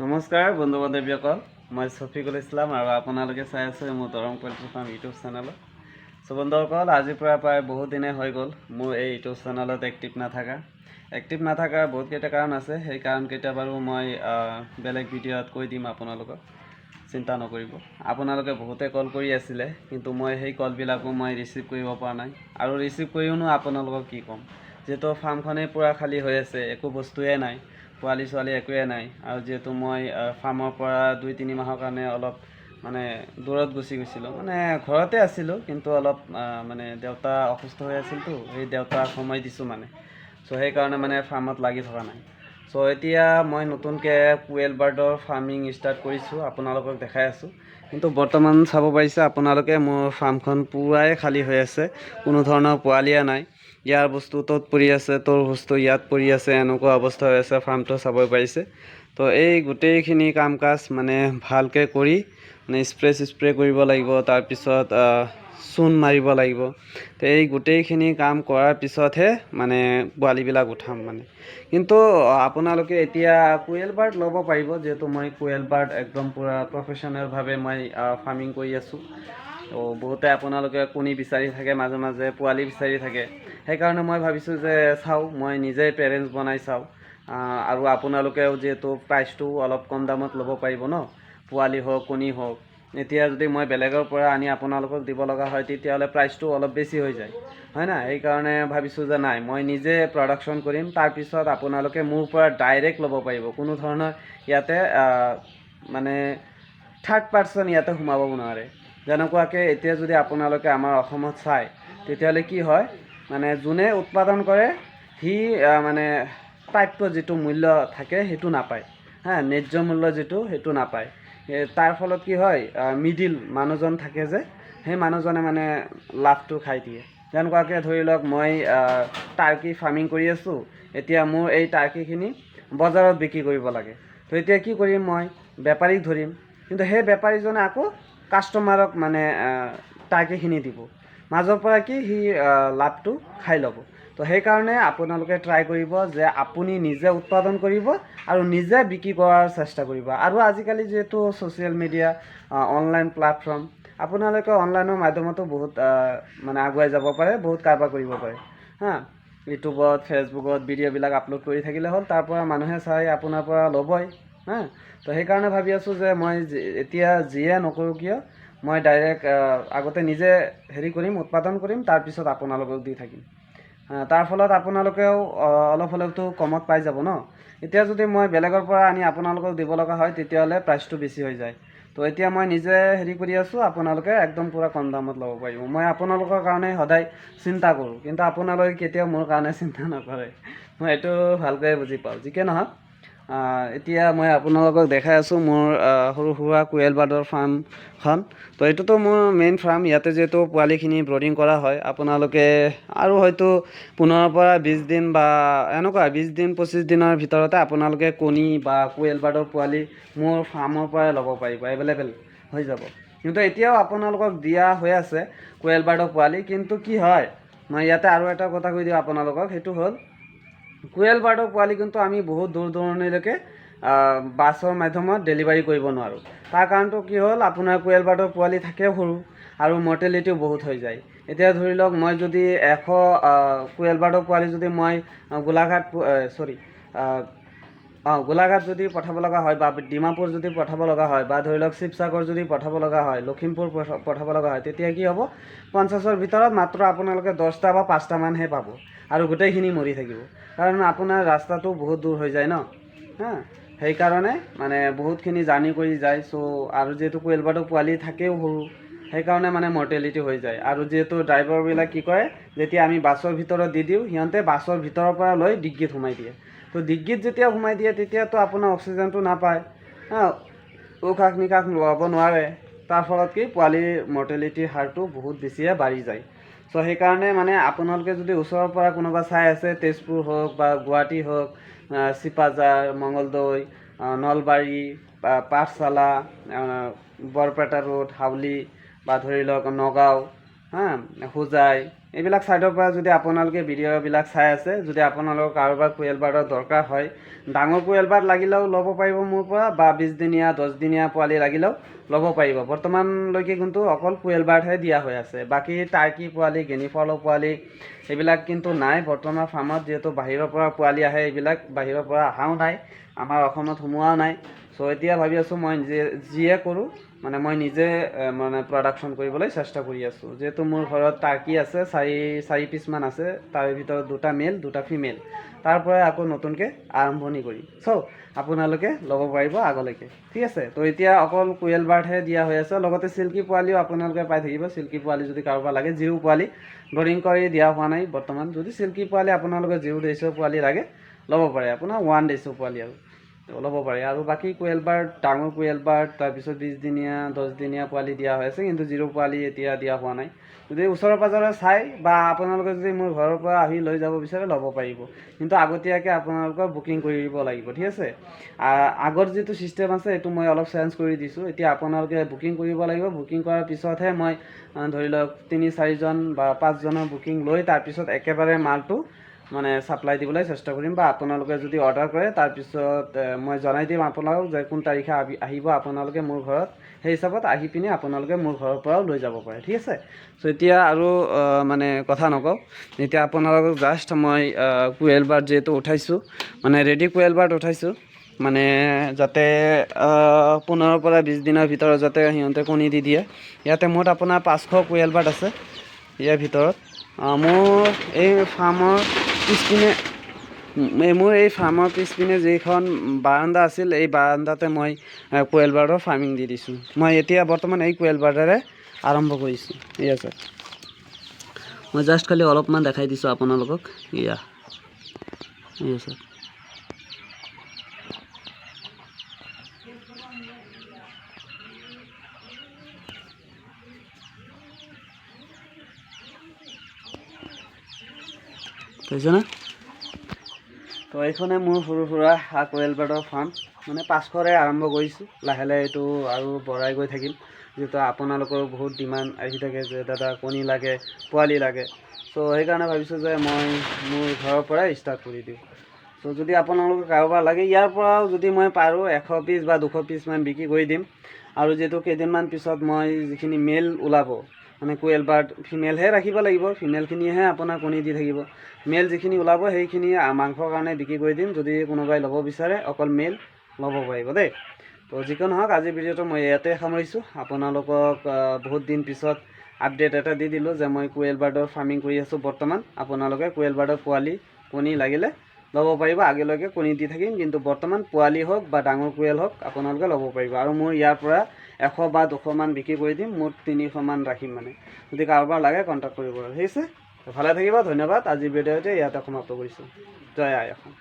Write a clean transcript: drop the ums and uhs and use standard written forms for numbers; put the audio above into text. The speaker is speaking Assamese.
নমস্কাৰ বন্ধু বান্ধৱীসকল, মই ছফিকুল ইছলাম আৰু আপোনালোকে চাই আছে মোৰ দৰং পল্ট্ৰি ফাৰ্ম ইউটিউব চেনেলত। চ' বন্ধুসকল, আজিৰ পৰা প্ৰায় বহুত দিনেই হৈ গ'ল মোৰ এই ইউটিউব চেনেলত এক্টিভ নাথাকাৰ বহুতকেইটা কাৰণ আছে। সেই কাৰণকেইটা বাৰু মই বেলেগ ভিডিঅ'ত কৈ দিম আপোনালোকক, চিন্তা নকৰিব। আপোনালোকে বহুতে কল কৰি আছিলে, কিন্তু মই সেই কলবিলাকো মই ৰিচিভ কৰিব পৰা নাই, আৰু ৰিচিভ কৰিওনো আপোনালোকক কি ক'ম, যিহেতু ফাৰ্মখনেই পূৰা খালী হৈ আছে, একো বস্তুৱে নাই, পোৱালি ছোৱালী একোৱে নাই। আৰু যিহেতু মই ফাৰ্মৰ পৰা 2-3 মাহৰ কাৰণে অলপ মানে দূৰত গুচি গৈছিলোঁ, মানে ঘৰতে আছিলোঁ, কিন্তু অলপ মানে দেউতা অসুস্থ হৈ আছিলতো, সেই দেউতাক সময় দিছোঁ মানে। চ' সেইকাৰণে মানে ফাৰ্মত লাগি থকা নাই। চ' এতিয়া মই নতুনকৈ কোৱেল বাৰ্ডৰ ফাৰ্মিং ষ্টাৰ্ট কৰিছোঁ, আপোনালোকক দেখাই আছোঁ। কিন্তু বৰ্তমান চাব পাৰিছে আপোনালোকে, মোৰ ফাৰ্মখন পূৰাই খালী হৈ আছে, কোনো ধৰণৰ পোৱালীয়ে নাই। ইয়াৰ বস্তু ত'ত পৰি আছে, তোৰ বস্তু ইয়াত পৰি আছে, এনেকুৱা অৱস্থা হৈ আছে। ফাৰ্মটো চাব পাৰিছে। তো এই গোটেইখিনি কাম কাজ মানে ভালকৈ কৰি মানে স্প্ৰে কৰিব লাগিব, তাৰপিছত চূণ মাৰিব লাগিব। তো এই গোটেইখিনি কাম কৰাৰ পিছতহে মানে পোৱালিবিলাক উঠাম মানে। কিন্তু আপোনালোকে এতিয়া কোৱেল বাৰ্ড ল'ব পাৰিব, যিহেতু মই কোৱেল বাৰ্ড একদম পূৰা প্ৰফেশ্যনেলভাৱে মই ফাৰ্মিং কৰি আছোঁ। তো বহুতে আপোনালোকে কণী বিচাৰি থাকে, মাজে মাজে পোৱালি বিচাৰি থাকে। সেইকাৰণে মই ভাবিছোঁ যে চাওঁ, মই নিজেই পেৰেণ্টছ বনাই চাওঁ। আৰু আপোনালোকেও যিহেতু প্ৰাইচটো অলপ কম দামত ল'ব পাৰিব ন, পোৱালি হওক কণী হওক। এতিয়া যদি মই বেলেগৰ পৰা আনি আপোনালোকক দিব লগা হয়, তেতিয়াহ'লে প্ৰাইচটো অলপ বেছি হৈ যায়, হয় না? সেইকাৰণে ভাবিছোঁ যে নাই, মই নিজে প্ৰডাকশ্যন কৰিম, তাৰপিছত আপোনালোকে মোৰ পৰা ডাইৰেক্ট ল'ব পাৰিব। কোনো ধৰণৰ ইয়াতে মানে থাৰ্ড পাৰ্চন ইয়াতে সোমাব নোৱাৰে। যেনেকুৱাকৈ এতিয়া যদি আপোনালোকে আমাৰ অসমত চায়, তেতিয়াহ'লে কি হয়, মানে যোনে উৎপাদন কৰে সি মানে প্ৰাপ্য যিটো মূল্য থাকে সেইটো নাপায়, ন্যায্য মূল্য যিটো সেইটো নাপায়। তাৰ ফলত কি হয়, মিডিল মানুহজন থাকে যে, সেই মানুহজনে মানে লাভটো খাই দিয়ে। যেনেকুৱাকৈ ধৰি লওক, মই টাৰ্কি ফাৰ্মিং কৰি আছোঁ, এতিয়া মোৰ এই টাৰ্কিখিনি বজাৰত বিক্ৰী কৰিব লাগে। তো এতিয়া কি কৰিম, মই বেপাৰীক ধৰিম, কিন্তু সেই বেপাৰীজনে আকৌ কাষ্টমাৰক মানে টাৰ্কিখিনি দিব, মাজৰ পৰা কি সি লাভটো খাই ল'ব। তো সেইকাৰণে আপোনালোকে ট্ৰাই কৰিব যে আপুনি নিজে উৎপাদন কৰিব আৰু নিজে বিক্ৰী কৰাৰ চেষ্টা কৰিব। আৰু আজিকালি যিহেতু ছ'চিয়েল মিডিয়া, অনলাইন প্লেটফৰ্ম, আপোনালোকে অনলাইনৰ মাধ্যমতো বহুত মানে আগুৱাই যাব পাৰে, বহুত কাৰবাৰ কৰিব পাৰে। ইউটিউবত, ফেচবুকত ভিডিঅ'বিলাক আপলোড কৰি থাকিলে হ'ল, তাৰ পৰা মানুহে চাই আপোনাৰ পৰা ল'বই। তো সেইকাৰণে ভাবি আছোঁ যে মই এতিয়া যিয়ে নকৰোঁ কিয়, মই ডাইৰেক্ট আগতে নিজে হেৰি কৰিম, উৎপাদন কৰিম, তাৰপিছত আপোনালোকক দি থাকিম। তাৰ ফলত আপোনালোকেও অলপ হ'লেওতো কমত পাই যাব ন। এতিয়া যদি মই বেলেগৰ পৰা আনি আপোনালোকক দিব লগা হয়, তেতিয়াহ'লে প্ৰাইচটো বেছি হৈ যায়। তো এতিয়া মই নিজে হেৰি কৰি আছোঁ, আপোনালোকে একদম পূৰা কম দামত ল'ব পাৰিব। মই আপোনালোকৰ কাৰণে সদায় চিন্তা কৰোঁ, কিন্তু আপোনালোকে কেতিয়াও মোৰ কাৰণে চিন্তা নকৰে। মই এইটো ভালকৈ বুজি পাওঁ। যিকে নহওক, এতিয়া মই আপোনালোকক দেখাই আছোঁ মোৰ সৰু সুৰা কোৱেল বাৰ্ডৰ ফাৰ্মখন। তো এইটোতো মোৰ মেইন ফাৰ্ম। ইয়াতে যিহেতু পোৱালিখিনি ব্ৰডিং কৰা হয়, আপোনালোকে আৰু হয়তো 15 পৰা 20 দিন বা এনেকুৱা 20 দিন 25 দিনৰ ভিতৰতে আপোনালোকে কণী বা কোৱেল বাৰ্ডৰ পোৱালি মোৰ ফাৰ্মৰ পৰাই ল'ব পাৰিব, এভেইলেবল হৈ যাব। কিন্তু এতিয়াও আপোনালোকক দিয়া হৈ আছে কোৱেল বাৰ্ডৰ পোৱালি। কিন্তু কি হয়, মই ইয়াতে আৰু এটা কথা কৈ দিওঁ আপোনালোকক, সেইটো হ'ল কোৱেল বাৰ্ডৰ পোৱালি কিন্তু আমি বহুত দূৰ দূৰণিলৈকে বাছৰ মাধ্যমত ডেলিভাৰী কৰিব নোৱাৰোঁ। তাৰ কাৰণটো কি হ'ল, আপোনাৰ কোৱেল বাৰ্ডৰ পোৱালি থাকেও সৰু, আৰু মৰ্টেলিটিও বহুত হৈ যায়। এতিয়া ধৰি লওক, মই যদি 100 কোৱেল বাৰ্ডৰ পোৱালি যদি মই গোলাঘাট যদি পঠাব লগা হয়, বা ডিমাপুৰ যদি পঠাব লগা হয়, বা ধৰি লওক শিৱসাগৰ যদি পঠাব লগা হয়, লখিমপুৰ পঠাব লগা হয়, তেতিয়া কি হ'ব, 50ৰ ভিতৰত মাত্ৰ আপোনালোকে 10টা বা 5টামানহে পাব, আৰু গোটেইখিনি মৰি থাকিব। কাৰণ আপোনাৰ ৰাস্তাটো বহুত দূৰ হৈ যায় ন, সেইকাৰণে মানে বহুতখিনি জাৰ্ণি কৰি যায়। চ' আৰু যিহেতু কোৱেল বাৰ্ডৰ পোৱালি থাকেও সৰু, সেইকাৰণে মানে মৰ্টেলিটি হৈ যায়। আৰু যিহেতু ড্ৰাইভাৰবিলাক কি কৰে, যেতিয়া আমি বাছৰ ভিতৰত দি দিওঁ, সিহঁতে বাছৰ ভিতৰৰ পৰা লৈ ডিগ্গিত সোমাই দিয়ে। তো ডিগ্গিত যেতিয়া সোমাই দিয়ে, তেতিয়াতো আপোনাৰ অক্সিজেনটো নাপায়, উশাহ নিশাহ ল'ব নোৱাৰে। তাৰ ফলত কি, পোৱালিৰ মৰ্টেলিটিৰ হাৰটো বহুত বেছিয়ে বাঢ়ি যায়। চ' সেইকাৰণে মানে আপোনালোকে যদি ওচৰৰ পৰা কোনোবা চাই আছে, তেজপুৰ হওক বা গুৱাহাটী হওক, চিপাঝাৰ, মঙলদৈ, নলবাৰী, পাঠশালা, বৰপেটা ৰোড, হাউলি, বা ধৰি লওক নগাঁও, হোজাই, এইবিলাক ছাইডৰ পৰা যদি আপোনালোকে ভিডিঅ'বিলাক চাই আছে, যদি আপোনালোকৰ কাৰোবাৰ কোয়েল বাৰ্ডৰ দৰকাৰ হয়, ডাঙৰ কোয়েল বাৰ্ড লাগিলেও ল'ব পাৰিব মোৰ পৰা, বা 20 দিনীয়া 10 দিনীয়া পোৱালি লাগিলেও ল'ব পাৰিব। বৰ্তমানলৈকে কিন্তু অকল কোয়েল বাৰ্ডহে দিয়া হৈ আছে, বাকী টাৰ্কি পোৱালি, গিনি ফলৰ পোৱালি এইবিলাক কিন্তু নাই বৰ্তমান ফাৰ্মত। যিহেতু বাহিৰৰ পৰা পোৱালি আহে, এইবিলাক বাহিৰৰ পৰা অহাও নাই, আমাৰ অসমত সোমোৱাও নাই। চ' এতিয়া ভাবি আছোঁ মই যিয়ে কৰোঁ মানে মই নিজে মানে প্ৰডাকশ্যন কৰিবলৈ চেষ্টা কৰি আছোঁ। যিহেতু মোৰ ঘৰত টাৰ্কি আছে, চাৰি পিছমান আছে, তাৰে ভিতৰত 2টা মেল 2টা ফিমেল, তাৰ পৰাই আকৌ নতুনকৈ আৰম্ভণি কৰি। চ' আপোনালোকে ল'ব পাৰিব আগলৈকে, ঠিক আছে। তো এতিয়া অকল কোয়েল বাৰ্ডহে দিয়া হৈ আছে, লগতে চিল্কি পোৱালিও আপোনালোকে পাই থাকিব। চিল্কি পোৱালি যদি কাৰোবাৰ লাগে, জিৰো পোৱালি ব্ৰিডিং কৰি দিয়া হোৱা নাই বৰ্তমান। যদি চিল্কি পোৱালি আপোনালোকে 0 ডেইছৰ পোৱালি লাগে ল'ব পাৰে, আপোনাৰ 1 ডেইছৰ পোৱালি আৰু ল'ব পাৰে। আৰু বাকী কোয়েল বাৰ্ড, ডাঙৰ কোয়েল বাৰ্ড, তাৰপিছত 20 দিনীয়া 10 দিনীয়া পোৱালি দিয়া হৈ আছে, কিন্তু জিৰো পোৱালি এতিয়া দিয়া হোৱা নাই। যদি ওচৰে পাজৰে চাই বা আপোনালোকে যদি মোৰ ঘৰৰ পৰা আহি লৈ যাব বিচাৰে ল'ব পাৰিব, কিন্তু আগতীয়াকৈ আপোনালোকৰ বুকিং কৰি দিব লাগিব, ঠিক আছে। আগৰ যিটো ছিষ্টেম আছে সেইটো মই অলপ চেঞ্জ কৰি দিছোঁ। এতিয়া আপোনালোকে বুকিং কৰিব লাগিব, বুকিং কৰাৰ পিছতহে মই ধৰি লওক 3-4 জন বা 5 জনৰ বুকিং লৈ তাৰপিছত একেবাৰে মালটো মানে ছাপ্লাই দিবলৈ চেষ্টা কৰিম, বা আপোনালোকে যদি অৰ্ডাৰ কৰে তাৰপিছত মই জনাই দিম আপোনালোকক যে কোন তাৰিখে আহিব আপোনালোকে মোৰ ঘৰত, সেই হিচাপত আহি পিনি আপোনালোকে মোৰ ঘৰৰ পৰাও লৈ যাব পাৰে, ঠিক আছে। চ' এতিয়া আৰু মানে কথা নকওঁ, এতিয়া আপোনালোকক জাষ্ট মই কোয়েল বাৰ্ড যিহেতু উঠাইছোঁ, মানে ৰেডি কোয়েল বাৰ্ড উঠাইছোঁ, মানে যাতে 15 পৰা 20 দিনৰ ভিতৰত যাতে সিহঁতে কণী দি দিয়ে। ইয়াতে মুঠ আপোনাৰ 500 কোয়েল বাৰ্ড আছে ইয়াৰ ভিতৰত। মোৰ এই ফাৰ্মৰ পিছপিনে যিখন বাৰান্দা আছিল, এই বাৰান্দাতে মই কোয়েল বাৰ্ডৰ ফাৰ্মিং দি দিছোঁ। মই এতিয়া বৰ্তমান এই কোয়েল বাৰ্ডেৰে আৰম্ভ কৰিছোঁ। এয়া চাওক, মই জাষ্ট খালি অলপমান দেখাই দিছোঁ আপোনালোকক। এয়া চাওক, পাইছে না? তো এইখনে মোৰ সৰু সুৰা কোয়েল বাৰ্ডৰ ফাৰ্ম, মানে 500ৰে আৰম্ভ কৰিছোঁ। লাহে লাহে এইটো আৰু বঢ়াই গৈ থাকিম, যিহেতু আপোনালোকৰো বহুত ডিমাণ্ড আহি থাকে যে দাদা কণী লাগে, পোৱালি লাগে। চ' সেইকাৰণে ভাবিছোঁ যে মই মোৰ ঘৰৰ পৰাই ষ্টাৰ্ট কৰি দিওঁ। চ' যদি আপোনালোকৰ কাৰোবাৰ লাগে, ইয়াৰ পৰাও যদি মই পাৰোঁ 100 পিচ বা 200 পিচমান বিক্ৰী কৰি দিম। আৰু যিহেতু কেইদিনমান পিছত মই যিখিনি মেল ওলাব, মানে কোয়েল বাৰ্ড ফিমেলহে ৰাখিব লাগিব, ফিমেলখিনিহে আপোনাৰ কণী দি থাকিব। মেল যিখিনি ওলাব সেইখিনি মাংসৰ কাৰণে বিক্ৰী কৰি দিম। যদি কোনোবাই ল'ব বিচাৰে অকল মেল ল'ব পাৰিব দেই। তো যিকোনো নহওক, আজিৰ ভিডিঅ'টো মই ইয়াতে সামৰিছোঁ। আপোনালোকক বহুত দিন পিছত আপডেট এটা দি দিলোঁ যে মই কোয়েল বাৰ্ডৰ ফাৰ্মিং কৰি আছোঁ বৰ্তমান। আপোনালোকে কোয়েল বাৰ্ডৰ পোৱালি কণী লাগিলে ল'ব পাৰিব, আগলৈকে কণী দি থাকিম, কিন্তু বৰ্তমান পোৱালি হওক বা ডাঙৰ কোয়েল হওক আপোনালোকে ল'ব পাৰিব। আৰু মোৰ ইয়াৰ পৰা 100 বা 200 মান বিক্ৰী কৰি দিম, মুঠ 300 মান ৰাখিম। মানে যদি কাৰোবাৰ লাগে কণ্টেক্ট কৰিব, ঠিক আছে। ভালে থাকিব, ধন্যবাদ। আজিৰ ভিডিঅ'টো ইয়াতে সমাপ্ত কৰিছোঁ। জয় আই অসম।